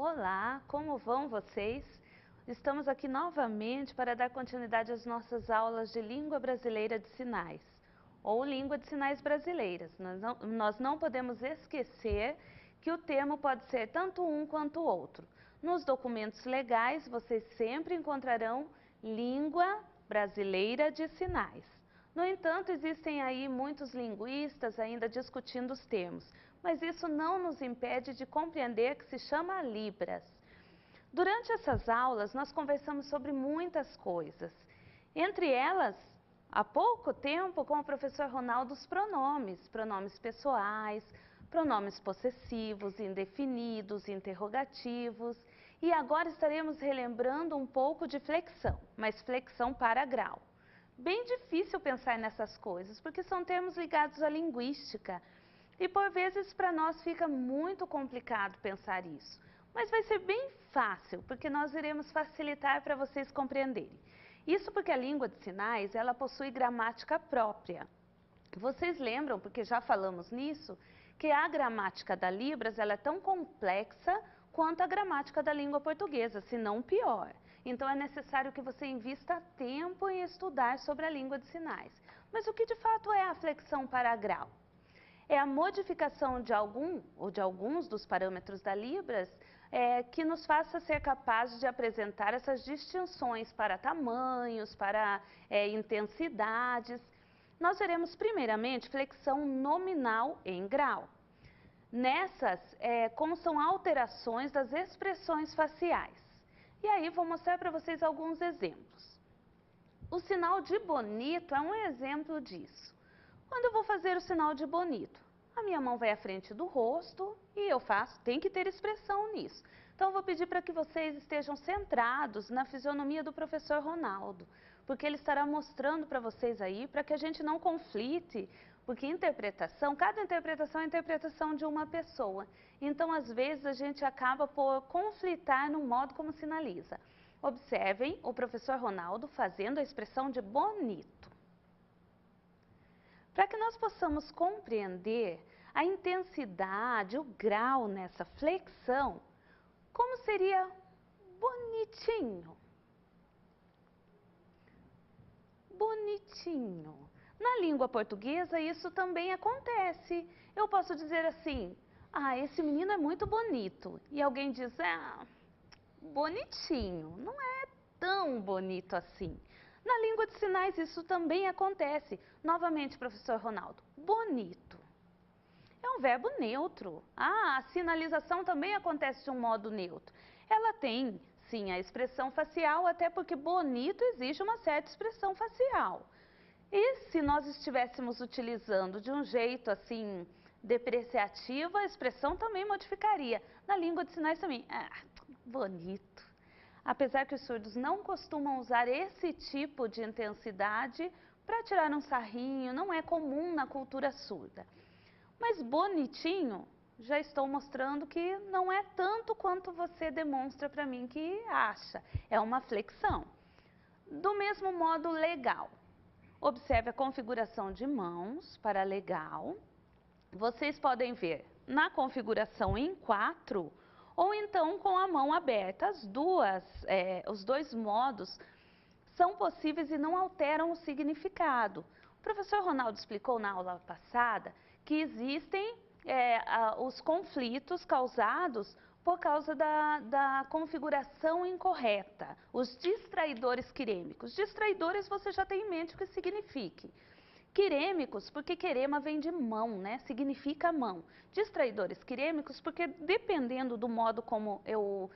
Olá, como vão vocês? Estamos aqui novamente para dar continuidade às nossas aulas de Língua Brasileira de Sinais, ou Língua de Sinais Brasileiras. Nós não podemos esquecer que o termo pode ser tanto um quanto o outro. Nos documentos legais, vocês sempre encontrarão Língua Brasileira de Sinais. No entanto, existem aí muitos linguistas ainda discutindo os termos, mas isso não nos impede de compreender que se chama Libras. Durante essas aulas, nós conversamos sobre muitas coisas. Entre elas, há pouco tempo, com o professor Ronaldo, os pronomes pessoais, pronomes possessivos, indefinidos, interrogativos. E agora estaremos relembrando um pouco de flexão, mas flexão para grau. Bem difícil pensar nessas coisas, porque são termos ligados à linguística. E por vezes para nós fica muito complicado pensar isso. Mas vai ser bem fácil, porque nós iremos facilitar para vocês compreenderem. Isso porque a língua de sinais, ela possui gramática própria. Vocês lembram, porque já falamos nisso, que a gramática da Libras ela é tão complexa quanto a gramática da língua portuguesa, se não pior. Então é necessário que você invista tempo em estudar sobre a língua de sinais. Mas o que de fato é a flexão para grau? É a modificação de algum ou de alguns dos parâmetros da Libras que nos faça ser capazes de apresentar essas distinções para tamanhos, para intensidades. Nós veremos primeiramente flexão nominal em grau. Nessas constam alterações das expressões faciais. E aí vou mostrar para vocês alguns exemplos. O sinal de bonito é um exemplo disso. Quando eu vou fazer o sinal de bonito, a minha mão vai à frente do rosto e eu faço, tem que ter expressão nisso. Então eu vou pedir para que vocês estejam centrados na fisionomia do professor Ronaldo, porque ele estará mostrando para vocês aí, para que a gente não conflite, porque cada interpretação é a interpretação de uma pessoa. Então às vezes a gente acaba por conflitar no modo como sinaliza. Observem o professor Ronaldo fazendo a expressão de bonito. Para que nós possamos compreender a intensidade, o grau nessa flexão, como seria bonitinho? Bonitinho. Na língua portuguesa isso também acontece. Eu posso dizer assim, esse menino é muito bonito. E alguém diz, bonitinho, não é tão bonito assim. Na língua de sinais isso também acontece. Novamente, professor Ronaldo, bonito. É um verbo neutro. A sinalização também acontece de um modo neutro. Ela tem, sim, a expressão facial, até porque bonito exige uma certa expressão facial. E se nós estivéssemos utilizando de um jeito assim, depreciativo, a expressão também modificaria. Na língua de sinais também, bonito. Apesar que os surdos não costumam usar esse tipo de intensidade para tirar um sarrinho, não é comum na cultura surda. Mas bonitinho, já estou mostrando que não é tanto quanto você demonstra para mim que acha. É uma flexão. Do mesmo modo, legal. Observe a configuração de mãos para legal. Vocês podem ver na configuração em 4 ou então com a mão aberta. Os dois modos são possíveis e não alteram o significado. O professor Ronaldo explicou na aula passada que existem os conflitos causados por causa da configuração incorreta, os distraidores quirêmicos. Distraidores você já tem em mente o que signifique. Quirêmicos, porque querema vem de mão, né? Significa mão. Distraidores quirêmicos, porque dependendo do modo como eu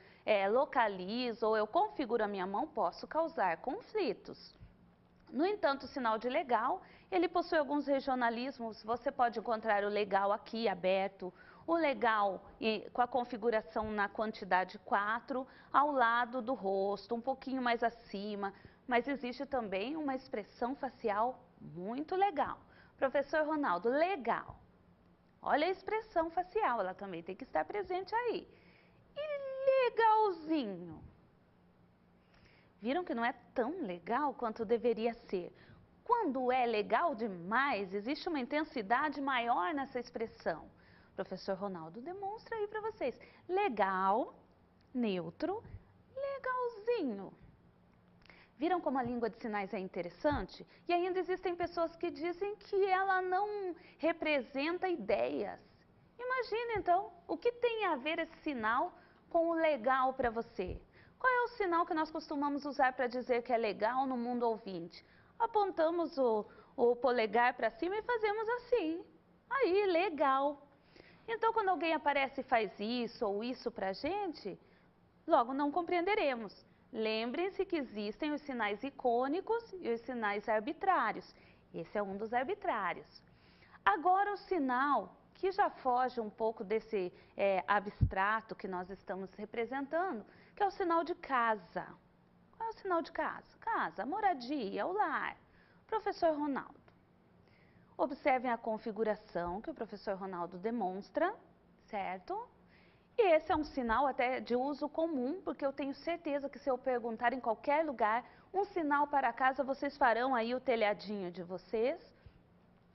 localizo ou eu configuro a minha mão, posso causar conflitos. No entanto, o sinal de legal, ele possui alguns regionalismos. Você pode encontrar o legal aqui aberto, o legal com a configuração na quantidade 4, ao lado do rosto, um pouquinho mais acima. Mas existe também uma expressão facial muito legal. Professor Ronaldo, legal. Olha a expressão facial, ela também tem que estar presente aí. E legalzinho. Viram que não é tão legal quanto deveria ser. Quando é legal demais, existe uma intensidade maior nessa expressão. Professor Ronaldo demonstra aí para vocês. Legal, neutro, legalzinho. Viram como a língua de sinais é interessante? E ainda existem pessoas que dizem que ela não representa ideias. Imagina então, o que tem a ver esse sinal com o legal para você? Qual é o sinal que nós costumamos usar para dizer que é legal no mundo ouvinte? Apontamos o polegar para cima e fazemos assim. Aí, legal. Então, quando alguém aparece e faz isso ou isso para a gente, logo não compreenderemos. Lembrem-se que existem os sinais icônicos e os sinais arbitrários. Esse é um dos arbitrários. Agora, o sinal que já foge um pouco desse abstrato que nós estamos representando, que é o sinal de casa. Qual é o sinal de casa? Casa, moradia, o lar. Professor Ronaldo. Observem a configuração que o professor Ronaldo demonstra, certo? E esse é um sinal até de uso comum, porque eu tenho certeza que se eu perguntar em qualquer lugar, um sinal para casa, vocês farão aí o telhadinho de vocês.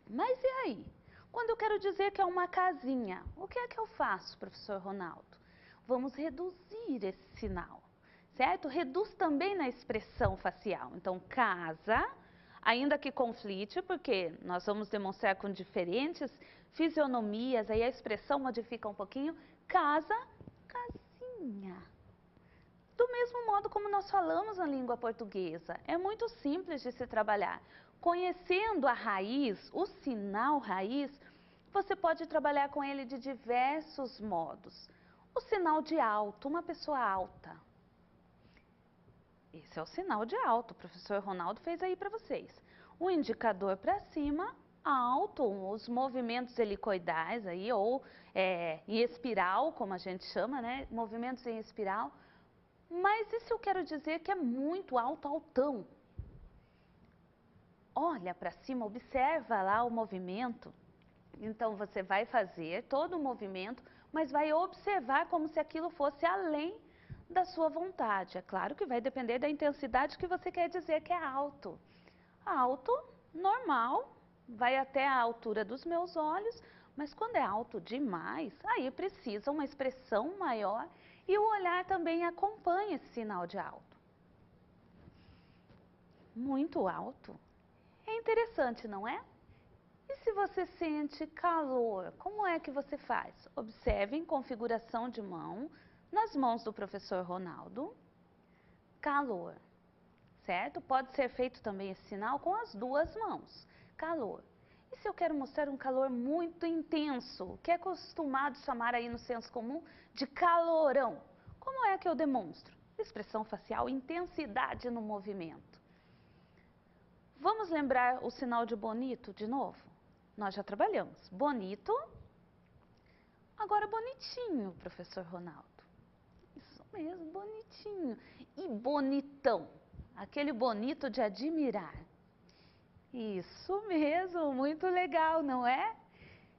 Mas e aí? Quando eu quero dizer que é uma casinha, o que é que eu faço, professor Ronaldo? Vamos reduzir esse sinal, certo? Reduz também na expressão facial. Então, casa, ainda que conflite, porque nós vamos demonstrar com diferentes fisionomias, aí a expressão modifica um pouquinho. Casa, casinha. Do mesmo modo como nós falamos na língua portuguesa, é muito simples de se trabalhar. Conhecendo a raiz, o sinal raiz, você pode trabalhar com ele de diversos modos. O sinal de alto, uma pessoa alta. Esse é o sinal de alto, o professor Ronaldo fez aí para vocês. O indicador para cima, alto, os movimentos helicoidais aí, ou em espiral, como a gente chama, né? Movimentos em espiral. Mas e se eu quero dizer que é muito alto, altão? Olha para cima, observa lá o movimento. Então você vai fazer todo o movimento, mas vai observar como se aquilo fosse além da sua vontade. É claro que vai depender da intensidade que você quer dizer que é alto. Alto, normal, vai até a altura dos meus olhos, mas quando é alto demais, aí precisa uma expressão maior e o olhar também acompanha esse sinal de alto. Muito alto. É interessante, não é? E se você sente calor, como é que você faz? Observem configuração de mão nas mãos do professor Ronaldo. Calor, certo? Pode ser feito também esse sinal com as duas mãos. Calor. E se eu quero mostrar um calor muito intenso, que é costumado chamar aí no senso comum de calorão, como é que eu demonstro? Expressão facial, intensidade no movimento. Vamos lembrar o sinal de bonito de novo? Nós já trabalhamos. Bonito. Agora bonitinho, professor Ronaldo. Isso mesmo, bonitinho. E bonitão. Aquele bonito de admirar. Isso mesmo, muito legal, não é?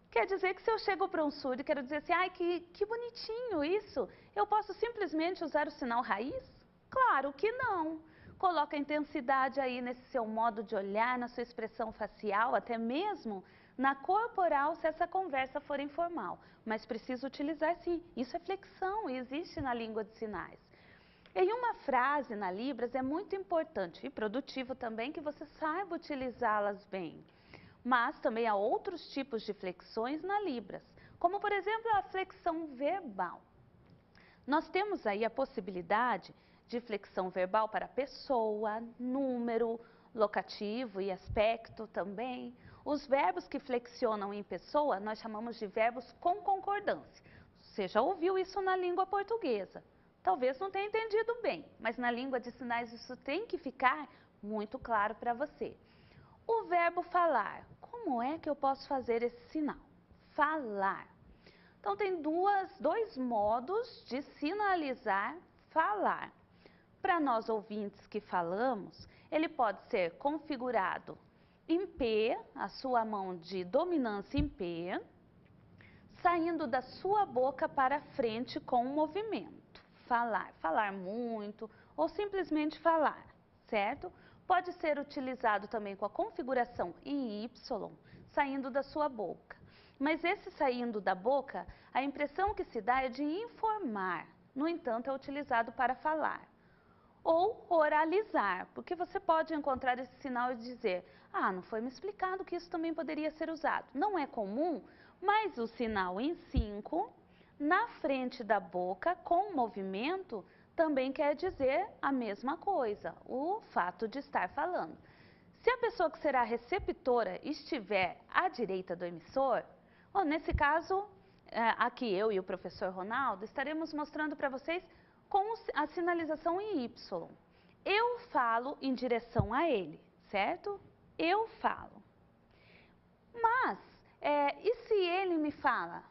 Quer dizer que se eu chego para um surdo e quero dizer assim, ai, que bonitinho isso, eu posso simplesmente usar o sinal raiz? Claro que não. Coloca intensidade aí nesse seu modo de olhar, na sua expressão facial, até mesmo na corporal, se essa conversa for informal. Mas precisa utilizar sim, isso é flexão e existe na língua de sinais. Em uma frase na Libras é muito importante e produtivo também que você saiba utilizá-las bem. Mas também há outros tipos de flexões na Libras, como por exemplo a flexão verbal. Nós temos aí a possibilidade de flexão verbal para pessoa, número, locativo e aspecto também. Os verbos que flexionam em pessoa nós chamamos de verbos com concordância. Você já ouviu isso na língua portuguesa. Talvez não tenha entendido bem, mas na língua de sinais isso tem que ficar muito claro para você. O verbo falar, como é que eu posso fazer esse sinal? Falar. Então tem dois modos de sinalizar falar. Para nós ouvintes que falamos, ele pode ser configurado em P, a sua mão de dominância em P, saindo da sua boca para frente com um movimento. Falar, falar muito ou simplesmente falar, certo? Pode ser utilizado também com a configuração em Y, saindo da sua boca. Mas esse saindo da boca, a impressão que se dá é de informar, no entanto, é utilizado para falar. Ou oralizar, porque você pode encontrar esse sinal e dizer, ah, não foi me explicado que isso também poderia ser usado. Não é comum, mas o sinal em 5, na frente da boca, com movimento, também quer dizer a mesma coisa, o fato de estar falando. Se a pessoa que será receptora estiver à direita do emissor, ou nesse caso, aqui eu e o professor Ronaldo, estaremos mostrando para vocês com a sinalização em Y. Eu falo em direção a ele, certo? Eu falo. Mas, e se ele me fala?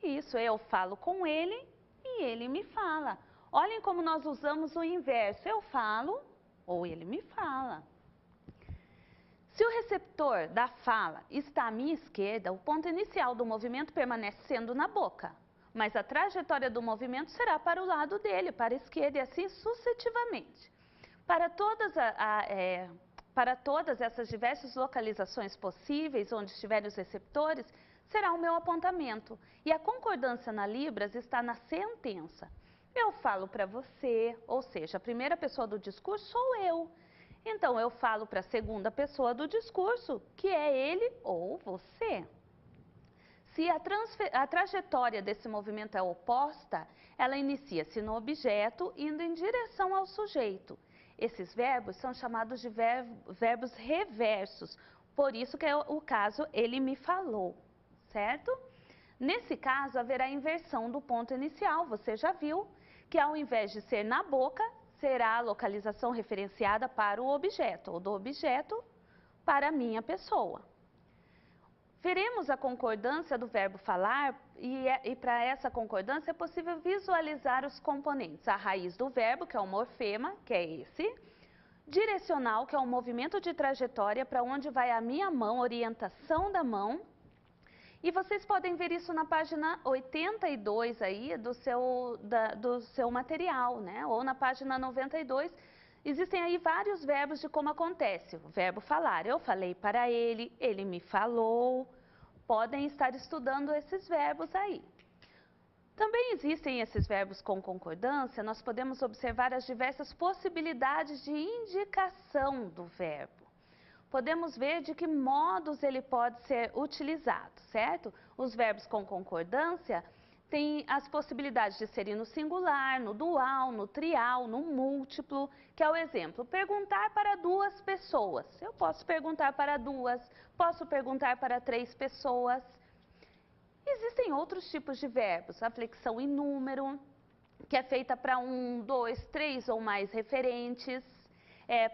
Isso, eu falo com ele e ele me fala. Olhem como nós usamos o inverso. Eu falo ou ele me fala. Se o receptor da fala está à minha esquerda, o ponto inicial do movimento permanece sendo na boca, mas a trajetória do movimento será para o lado dele, para a esquerda e assim sucessivamente. Para todas essas diversas localizações possíveis, onde estiverem os receptores, será o meu apontamento. E a concordância na Libras está na sentença. Eu falo para você, ou seja, a primeira pessoa do discurso sou eu. Então, eu falo para a segunda pessoa do discurso, que é ele ou você. Se a trajetória desse movimento é oposta, ela inicia-se no objeto, indo em direção ao sujeito. Esses verbos são chamados de verbos reversos, por isso que é o caso ele me falou, certo? Nesse caso, haverá inversão do ponto inicial, você já viu, que ao invés de ser na boca, será a localização referenciada para o objeto, ou do objeto para a minha pessoa. Veremos a concordância do verbo falar e para essa concordância é possível visualizar os componentes. A raiz do verbo, que é o morfema, que é esse. Direcional, que é o movimento de trajetória para onde vai a minha mão, orientação da mão. E vocês podem ver isso na página 82 aí do seu material, né? Ou na página 92, existem aí vários verbos de como acontece. O verbo falar, eu falei para ele me falou. Podem estar estudando esses verbos aí. Também existem esses verbos com concordância, nós podemos observar as diversas possibilidades de indicação do verbo. Podemos ver de que modos ele pode ser utilizado, certo? Os verbos com concordância têm as possibilidades de serem no singular, no dual, no trial, no múltiplo, que é o exemplo. Perguntar para duas pessoas. Eu posso perguntar para duas, posso perguntar para 3 pessoas. Existem outros tipos de verbos. A flexão em número, que é feita para 1, 2, 3 ou mais referentes.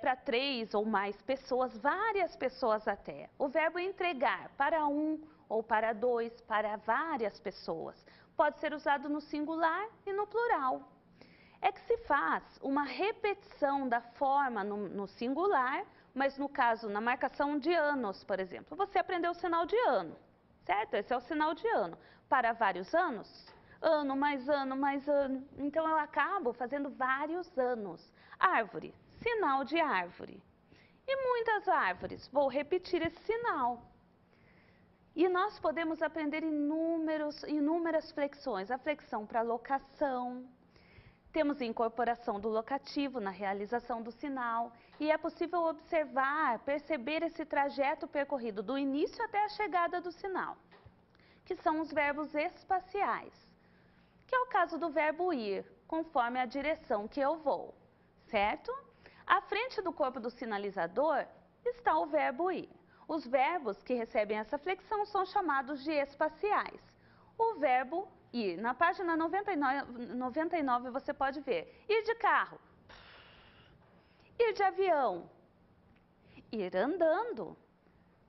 Para 3 ou mais pessoas, várias pessoas até. O verbo entregar para 1 ou para 2, para várias pessoas. Pode ser usado no singular e no plural. É que se faz uma repetição da forma no singular, mas no caso, na marcação de anos, por exemplo. Você aprendeu o sinal de ano, certo? Esse é o sinal de ano. Para vários anos, ano mais ano mais ano. Então, eu acabo fazendo vários anos. Árvore. Sinal de árvore. E muitas árvores. Vou repetir esse sinal. E nós podemos aprender inúmeras flexões. A flexão para locação. Temos incorporação do locativo na realização do sinal. E é possível observar, perceber esse trajeto percorrido do início até a chegada do sinal. Que são os verbos espaciais. Que é o caso do verbo ir, conforme a direção que eu vou. Certo? À frente do corpo do sinalizador está o verbo ir. Os verbos que recebem essa flexão são chamados de espaciais. O verbo ir, na página 99 você pode ver. Ir de carro, ir de avião, ir andando.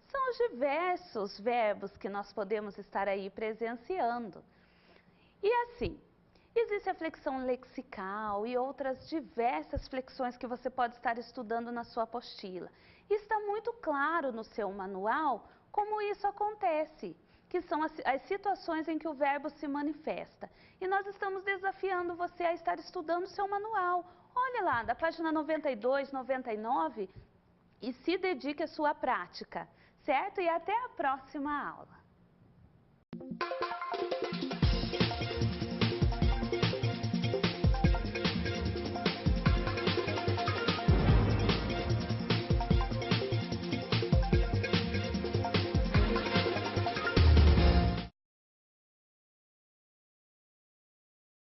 São os diversos verbos que nós podemos estar aí presenciando. E assim, existe a flexão lexical e outras diversas flexões que você pode estar estudando na sua apostila. E está muito claro no seu manual como isso acontece, que são as situações em que o verbo se manifesta. E nós estamos desafiando você a estar estudando o seu manual. Olha lá, da página 92, 99 e se dedique à sua prática, certo? E até a próxima aula.